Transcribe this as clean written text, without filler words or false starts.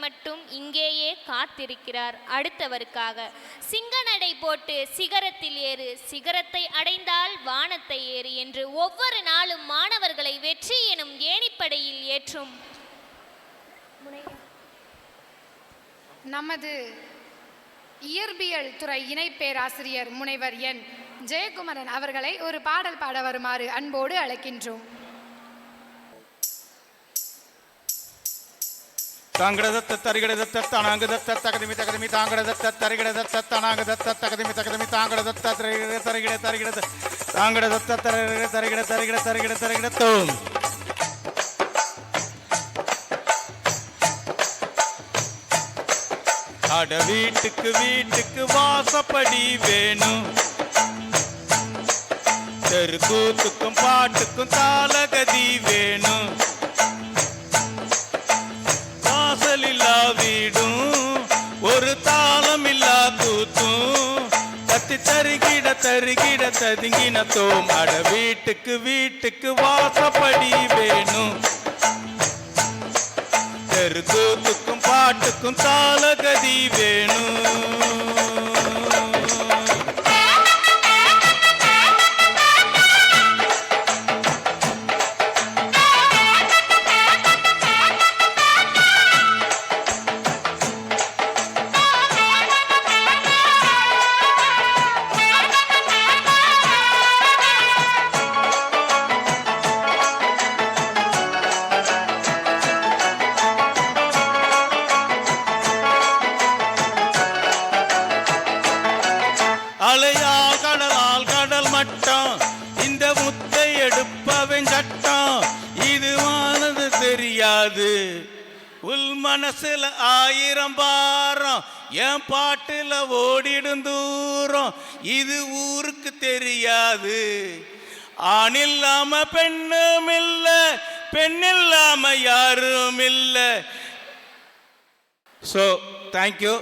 மட்டும் இங்கேயே காத்திருக்கிறார் அடுத்தவருக்காக. சிங்கநடை போட்டு சிகரத்தில் ஏறு, சிகரத்தை அடைந்தால் வானத்தை ஏறு என்று ஒவ்வொரு நாளும் மாணவர்களை வெற்றி எனும் ஏணிப்படையில் ஏற்றும் நமது இயற்பியல் துறை இணை பேராசிரியர் முனைவர் என் ஜெயக்குமரன் அவர்களை ஒரு பாடல் பாட வருமாறு அன்போடு அழைக்கின்றோம். தாங்கடதத்த தரிகடதத்த தனாங்கதத்த தகதிமி தகதிமி தாங்கடதத்த தரிகடதத்த தனாங்கதத்த தகதிமி தகதிமி தாங்கடதத்த தரிகட தரிகட தரிகட தாங்கடதத்த தரிகட தரிகட தரிகட தரிகட தரிகடத்தோம். அட வீட்டுக்கு வீட்டுக்கு வாசப்படி வேணும், தெருக்கூத்துக்கும் பாட்டுக்கும் தாளகதி வேணும், வாசலில்லா வீடும் ஒரு தாளம் இல்லா கூத்தும் தத்தி தருகிட தருகிட ததுங்கினத்தோம். அட வீட்டுக்கு வீட்டுக்கு வாசப்படி வேணும், தெருக்கூத்துக்கும் பாட்டுக்கும் தாளகதி வேணும். அலையால் கடலால் கடல் மட்டம், இந்த முத்தை எடுப்பவன் சட்டம், இது வானது தெரியாது உள் மனசுல 1000 பாரம், என் பாட்டுல ஓடிடும் தூரம், இது ஊருக்கு தெரியாது. ஆண் இல்லாம பெண்ணும் இல்ல, பெண் இல்லாம யாரும் இல்ல. So thank you.